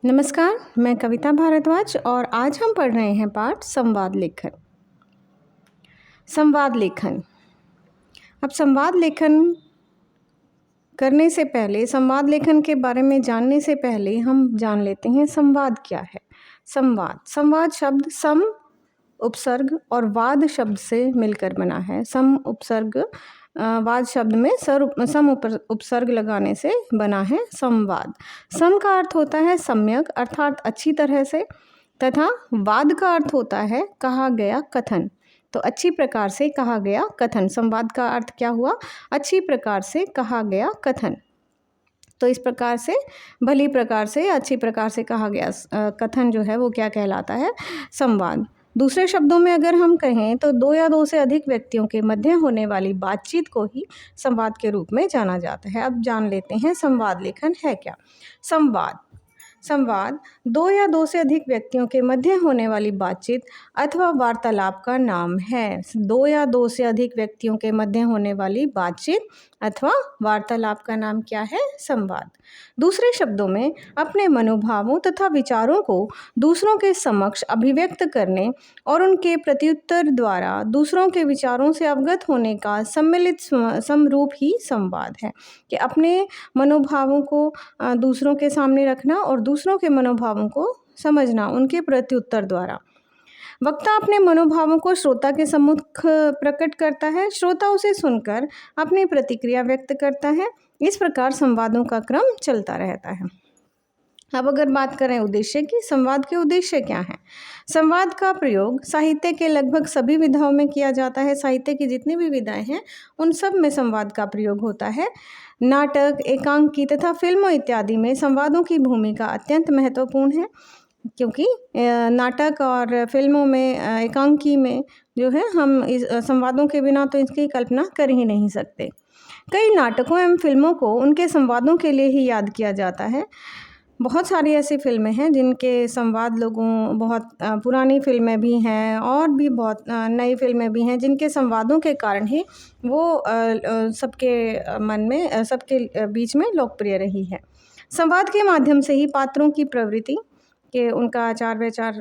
नमस्कार, मैं कविता भारद्वाज और आज हम पढ़ रहे हैं पाठ संवाद लेखन। संवाद लेखन। अब संवाद लेखन करने से पहले, संवाद लेखन के बारे में जानने से पहले हम जान लेते हैं संवाद क्या है। संवाद शब्द सम, उपसर्ग और वाद शब्द से मिलकर बना है। सम उपसर्ग वाद शब्द में सम उपसर्ग लगाने से बना है संवाद। सम का अर्थ होता है सम्यक अर्थात अच्छी तरह से, तथा वाद का अर्थ होता है कहा गया कथन। तो अच्छी प्रकार से कहा गया कथन, संवाद का अर्थ क्या हुआ? अच्छी प्रकार से कहा गया कथन। तो इस प्रकार से भली प्रकार से अच्छी प्रकार से कहा गया कथन जो है वो क्या कहलाता है? संवाद। दूसरे शब्दों में अगर हम कहें तो दो या दो से अधिक व्यक्तियों के मध्य होने वाली बातचीत को ही संवाद के रूप में जाना जाता है। अब जान लेते हैं संवाद लेखन है क्या। संवाद दो या दो से अधिक व्यक्तियों के मध्य होने वाली बातचीत अथवा वार्तालाप का नाम है। दो या दो से अधिक व्यक्तियों के मध्य होने वाली बातचीत अथवा वार्तालाप का नाम क्या है? संवाद। दूसरे शब्दों में अपने मनोभावों तथा विचारों को दूसरों के समक्ष अभिव्यक्त करने और उनके प्रत्युत्तर द्वारा दूसरों के विचारों से अवगत होने का सम्मिलित समरूप ही संवाद है। कि अपने मनोभावों को दूसरों के सामने रखना और दूसरों के मनोभावों को समझना उनके प्रत्युत्तर द्वारा। वक्ता अपने मनोभावों को श्रोता के सम्मुख प्रकट करता है, श्रोता उसे सुनकर अपनी प्रतिक्रिया व्यक्त करता है। इस प्रकार संवादों का क्रम चलता रहता है। अब अगर बात करें उद्देश्य की, संवाद के उद्देश्य क्या हैं? संवाद का प्रयोग साहित्य के लगभग सभी विधाओं में किया जाता है। साहित्य की जितनी भी विधाएं हैं उन सब में संवाद का प्रयोग होता है। नाटक, एकांकी तथा फिल्मों इत्यादि में संवादों की भूमिका अत्यंत महत्वपूर्ण है, क्योंकि नाटक और फिल्मों में, एकांकी में जो है हम इस संवादों के बिना तो इसकी कल्पना कर ही नहीं सकते। कई नाटकों एवं फिल्मों को उनके संवादों के लिए ही याद किया जाता है। बहुत सारी ऐसी फिल्में हैं जिनके संवाद लोगों, बहुत पुरानी फिल्में भी हैं और भी बहुत नई फिल्में भी हैं जिनके संवादों के कारण ही वो सबके मन में, सबके बीच में लोकप्रिय रही है। संवाद के माध्यम से ही पात्रों की प्रवृत्ति कि उनका आचार विचार,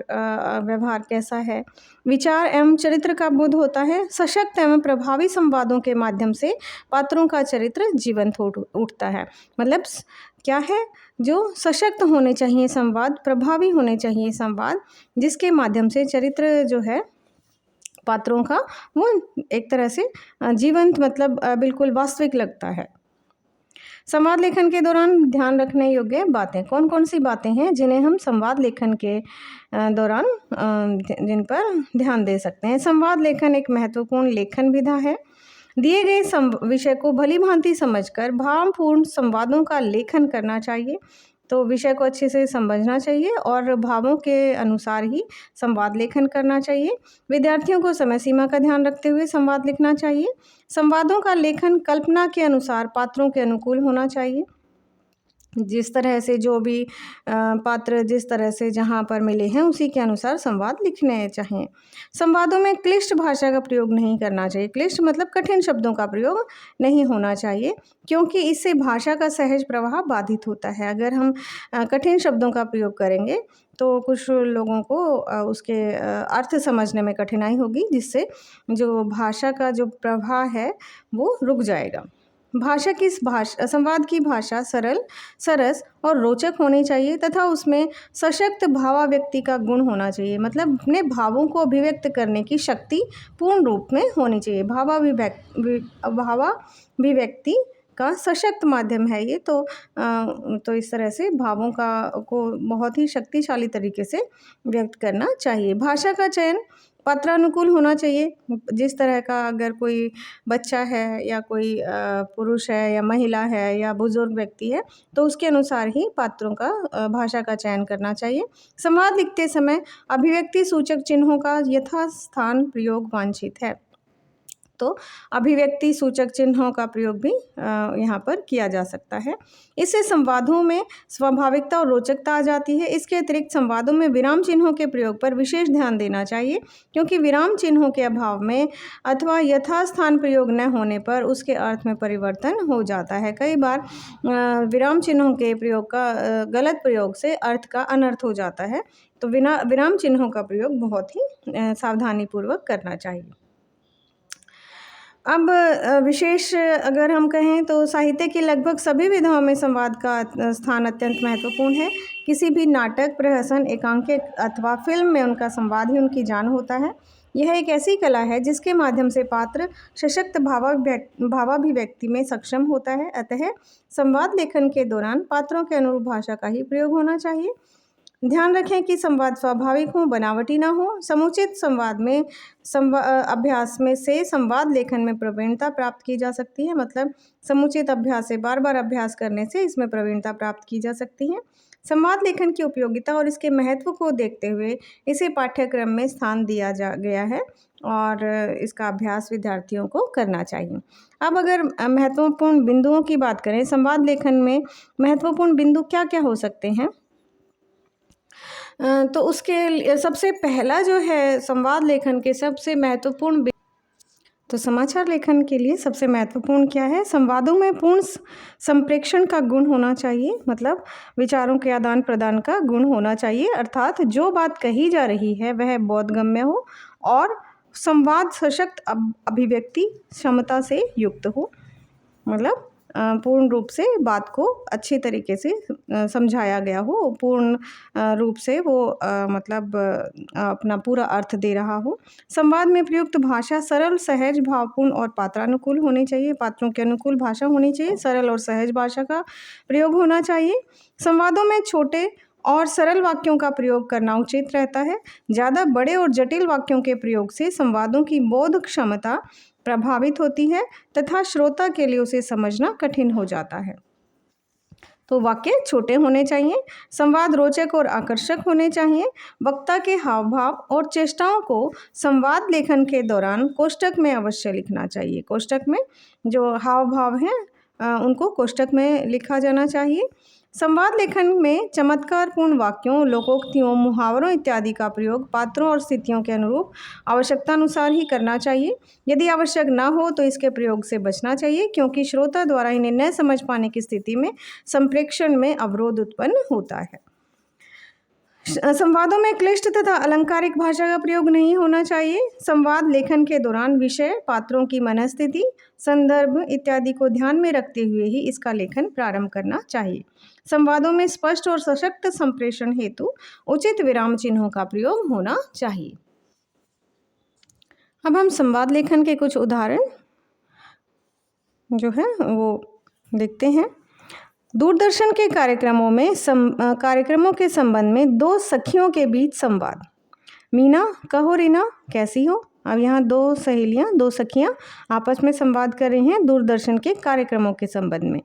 व्यवहार कैसा है, विचार एवं चरित्र का बोध होता है। सशक्त एवं प्रभावी संवादों के माध्यम से पात्रों का चरित्र जीवंत उठता है। मतलब क्या है? जो सशक्त होने चाहिए संवाद, प्रभावी होने चाहिए संवाद, जिसके माध्यम से चरित्र जो है पात्रों का वो एक तरह से जीवंत, मतलब बिल्कुल वास्तविक लगता है। संवाद लेखन के दौरान ध्यान रखने योग्य बातें कौन कौन सी बातें हैं जिन्हें हम संवाद लेखन के दौरान जिन पर ध्यान दे सकते हैं? संवाद लेखन एक महत्वपूर्ण लेखन विधा है। दिए गए विषय को भली भांति समझकर भावपूर्ण संवादों का लेखन करना चाहिए। तो विषय को अच्छे से समझना चाहिए और भावों के अनुसार ही संवाद लेखन करना चाहिए। विद्यार्थियों को समय सीमा का ध्यान रखते हुए संवाद लिखना चाहिए। संवादों का लेखन कल्पना के अनुसार पात्रों के अनुकूल होना चाहिए। जिस तरह से जो भी पात्र जिस तरह से जहाँ पर मिले हैं उसी के अनुसार संवाद लिखने चाहिए। संवादों में क्लिष्ट भाषा का प्रयोग नहीं करना चाहिए। क्लिष्ट मतलब कठिन शब्दों का प्रयोग नहीं होना चाहिए, क्योंकि इससे भाषा का सहज प्रवाह बाधित होता है। अगर हम कठिन शब्दों का प्रयोग करेंगे तो कुछ लोगों को उसके अर्थ समझने में कठिनाई होगी, जिससे जो भाषा का जो प्रवाह है वो रुक जाएगा। संवाद की भाषा सरल, सरस और रोचक होनी चाहिए तथा उसमें सशक्त भावाव्यक्ति का गुण होना चाहिए। मतलब अपने भावों को अभिव्यक्त करने की शक्ति पूर्ण रूप में होनी चाहिए। भावाभिव्यक्ति का सशक्त माध्यम है ये। तो इस तरह से भावों को बहुत ही शक्तिशाली तरीके से व्यक्त करना चाहिए। भाषा का चयन पात्रानुकूल होना चाहिए। जिस तरह का, अगर कोई बच्चा है या कोई पुरुष है या महिला है या बुजुर्ग व्यक्ति है, तो उसके अनुसार ही पात्रों का भाषा का चयन करना चाहिए। संवाद लिखते समय अभिव्यक्ति सूचक चिन्हों का यथास्थान प्रयोग वांछित है। तो अभिव्यक्ति सूचक चिन्हों का प्रयोग भी यहाँ पर किया जा सकता है। इससे संवादों में स्वाभाविकता और रोचकता आ जाती है। इसके अतिरिक्त संवादों में विराम चिन्हों के प्रयोग पर विशेष ध्यान देना चाहिए, क्योंकि विराम चिन्हों के अभाव में अथवा यथास्थान प्रयोग न होने पर उसके अर्थ में परिवर्तन हो जाता है। कई बार विराम चिन्हों के प्रयोग का गलत प्रयोग से अर्थ का अनर्थ हो जाता है, तो विराम चिन्हों का प्रयोग बहुत ही सावधानीपूर्वक करना चाहिए। अब विशेष अगर हम कहें तो साहित्य की लगभग सभी विधाओं में संवाद का स्थान अत्यंत महत्वपूर्ण है। किसी भी नाटक, प्रहसन, एकांकिका अथवा फिल्म में उनका संवाद ही उनकी जान होता है। यह एक ऐसी कला है जिसके माध्यम से पात्र सशक्त भावाभिव्यक्ति में सक्षम होता है। अतः संवाद लेखन के दौरान पात्रों के अनुरूप भाषा का ही प्रयोग होना चाहिए। ध्यान रखें कि संवाद स्वाभाविक हो, बनावटी ना हो। समुचित संवाद में अभ्यास में से संवाद लेखन में प्रवीणता प्राप्त की जा सकती है। मतलब समुचित अभ्यास से बार बार अभ्यास करने से इसमें प्रवीणता प्राप्त की जा सकती है। संवाद लेखन की उपयोगिता और इसके महत्व को देखते हुए इसे पाठ्यक्रम में स्थान दिया गया है और इसका अभ्यास विद्यार्थियों को करना चाहिए। अब अगर महत्वपूर्ण बिंदुओं की बात करें, संवाद लेखन में महत्वपूर्ण बिंदु क्या क्या हो सकते हैं, तो उसके सबसे पहला जो है संवाद लेखन के सबसे महत्वपूर्ण तो समाचार लेखन के लिए सबसे महत्वपूर्ण क्या है, संवादों में पूर्ण संप्रेषण का गुण होना चाहिए। मतलब विचारों के आदान प्रदान का गुण होना चाहिए, अर्थात जो बात कही जा रही है वह बोधगम्य हो और संवाद सशक्त अभिव्यक्ति क्षमता से युक्त हो। मतलब पूर्ण रूप से बात को अच्छे तरीके से समझाया गया हो, पूर्ण रूप से वो मतलब अपना पूरा अर्थ दे रहा हो। संवाद में प्रयुक्त भाषा सरल, सहज, भावपूर्ण और पात्रानुकूल होनी चाहिए। पात्रों के अनुकूल भाषा होनी चाहिए, सरल और सहज भाषा का प्रयोग होना चाहिए। संवादों में छोटे और सरल वाक्यों का प्रयोग करना उचित रहता है। ज़्यादा बड़े और जटिल वाक्यों के प्रयोग से संवादों की बोध क्षमता प्रभावित होती है तथा श्रोता के लिए उसे समझना कठिन हो जाता है। तो वाक्य छोटे होने चाहिए। संवाद रोचक और आकर्षक होने चाहिए। वक्ता के हाव भाव और चेष्टाओं को संवाद लेखन के दौरान कोष्टक में अवश्य लिखना चाहिए। कोष्टक में जो हाव भाव हैं उनको कोष्टक में लिखा जाना चाहिए। संवाद लेखन में चमत्कारपूर्ण वाक्यों, लोकोक्तियों, मुहावरों इत्यादि का प्रयोग पात्रों और स्थितियों के अनुरूप आवश्यकतानुसार ही करना चाहिए। यदि आवश्यक ना हो तो इसके प्रयोग से बचना चाहिए, क्योंकि श्रोता द्वारा इन्हें न समझ पाने की स्थिति में संप्रेषण में अवरोध उत्पन्न होता है। संवादों में क्लिष्ट तथा अलंकारिक भाषा का प्रयोग नहीं होना चाहिए। संवाद लेखन के दौरान विषय, पात्रों की मनस्थिति, संदर्भ इत्यादि को ध्यान में रखते हुए ही इसका लेखन प्रारंभ करना चाहिए। संवादों में स्पष्ट और सशक्त संप्रेषण हेतु उचित विराम चिन्हों का प्रयोग होना चाहिए। अब हम संवाद लेखन के कुछ उदाहरण जो है वो देखते हैं। दूरदर्शन के कार्यक्रमों के संबंध में दो सखियों के बीच संवाद। मीना, कहो रीना कैसी हो। अब यहाँ दो सहेलियाँ, दो सखियाँ आपस में संवाद कर रही हैं दूरदर्शन के कार्यक्रमों के संबंध में।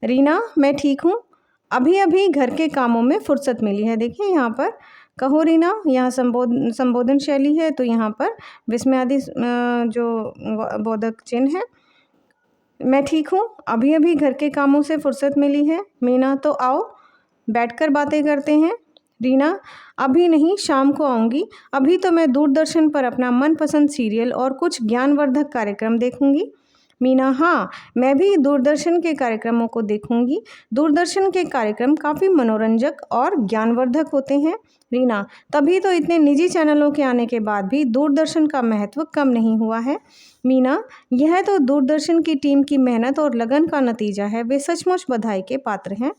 रीना, मैं ठीक हूँ, अभी अभी घर के कामों में फुर्सत मिली है। देखिए यहाँ पर कहो रीना, यहाँ संबोधन शैली है, तो यहाँ पर विस्मय आदि जो बोधक चिन्ह है। मैं ठीक हूँ, अभी अभी घर के कामों से फुर्सत मिली है। मीना, तो आओ बैठकर बातें करते हैं। रीना, अभी नहीं, शाम को आऊँगी, अभी तो मैं दूरदर्शन पर अपना मनपसंद सीरियल और कुछ ज्ञानवर्धक कार्यक्रम देखूंगी। मीना, हाँ, मैं भी दूरदर्शन के कार्यक्रमों को देखूंगी। दूरदर्शन के कार्यक्रम काफ़ी मनोरंजक और ज्ञानवर्धक होते हैं। रीना, तभी तो इतने निजी चैनलों के आने के बाद भी दूरदर्शन का महत्व कम नहीं हुआ है। मीना, यह तो दूरदर्शन की टीम की मेहनत और लगन का नतीजा है, वे सचमुच बधाई के पात्र हैं।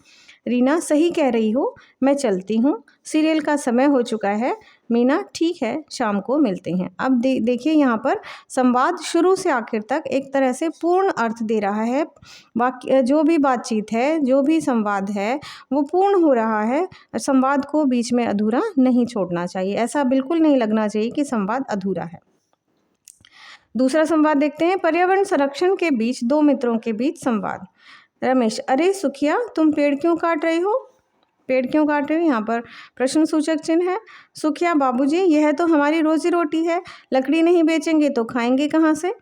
रीना, सही कह रही हो, मैं चलती हूँ, सीरियल का समय हो चुका है। मीना, ठीक है, शाम को मिलते हैं। अब देखिए यहाँ पर संवाद शुरू से आखिर तक एक तरह से पूर्ण अर्थ दे रहा है। वाक्य जो भी बातचीत है, जो भी संवाद है वो पूर्ण हो रहा है। संवाद को बीच में अधूरा नहीं छोड़ना चाहिए। ऐसा बिल्कुल नहीं लगना चाहिए कि संवाद अधूरा है। दूसरा संवाद देखते हैं। पर्यावरण संरक्षण के बीच दो मित्रों के बीच संवाद। रमेश, अरे सुखिया, तुम पेड़ क्यों काट रहे हो। पेड़ क्यों काट रहे हो, यहाँ पर प्रश्न सूचक चिन्ह है। सुखिया, बाबूजी, यह तो हमारी रोजी रोटी है, लकड़ी नहीं बेचेंगे तो खाएंगे कहाँ से।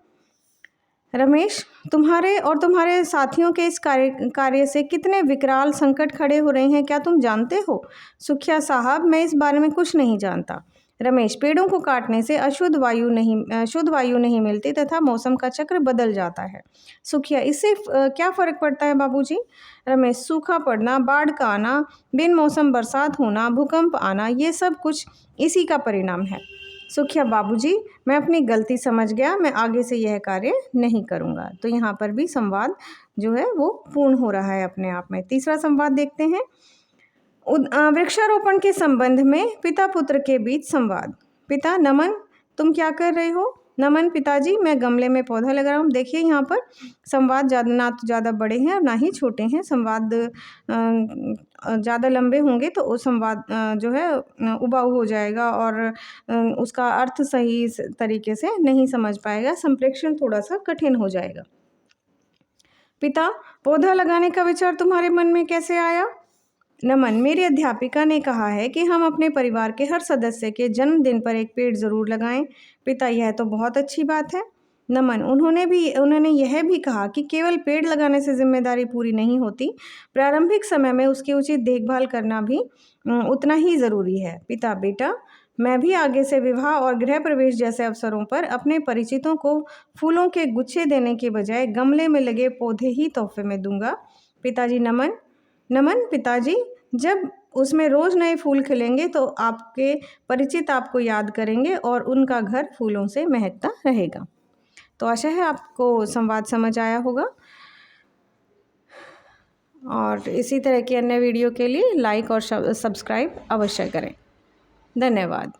रमेश, तुम्हारे और तुम्हारे साथियों के इस कार्य से कितने विकराल संकट खड़े हो रहे हैं, क्या तुम जानते हो? सुखिया साहब, मैं इस बारे में कुछ नहीं जानता। रमेश, पेड़ों को काटने से शुद्ध वायु नहीं मिलती तथा मौसम का चक्र बदल जाता है। सुखिया, इससे क्या फ़र्क पड़ता है बाबूजी? रमेश, सूखा पड़ना, बाढ़ का आना, बिन मौसम बरसात होना, भूकंप आना, ये सब कुछ इसी का परिणाम है। सुखिया, बाबूजी, मैं अपनी गलती समझ गया, मैं आगे से यह कार्य नहीं करूँगा। तो यहाँ पर भी संवाद जो है वो पूर्ण हो रहा है अपने आप में। तीसरा संवाद देखते हैं। वृक्षारोपण के संबंध में पिता पुत्र के बीच संवाद। पिता, नमन, तुम क्या कर रहे हो? नमन, पिताजी, मैं गमले में पौधा लगा रहा हूँ। देखिए यहाँ पर संवाद ना तो ज़्यादा बड़े हैं और ना ही छोटे हैं। संवाद ज़्यादा लंबे होंगे तो वो संवाद जो है उबाऊ हो जाएगा और उसका अर्थ सही तरीके से नहीं समझ पाएगा, संप्रेषण थोड़ा सा कठिन हो जाएगा। पिता, पौधा लगाने का विचार तुम्हारे मन में कैसे आया? नमन, मेरी अध्यापिका ने कहा है कि हम अपने परिवार के हर सदस्य के जन्मदिन पर एक पेड़ जरूर लगाएं। पिता, यह तो बहुत अच्छी बात है। नमन, उन्होंने यह भी कहा कि केवल पेड़ लगाने से जिम्मेदारी पूरी नहीं होती, प्रारंभिक समय में उसकी उचित देखभाल करना भी उतना ही ज़रूरी है। पिता, बेटा, मैं भी आगे से विवाह और गृह प्रवेश जैसे अवसरों पर अपने परिचितों को फूलों के गुच्छे देने के बजाय गमले में लगे पौधे ही तोहफे में दूंगा। पिताजी, नमन, पिताजी, जब उसमें रोज़ नए फूल खिलेंगे तो आपके परिचित आपको याद करेंगे और उनका घर फूलों से महकता रहेगा। तो आशा है आपको संवाद समझ आया होगा और इसी तरह की अन्य वीडियो के लिए लाइक और सब्सक्राइब अवश्य करें। धन्यवाद।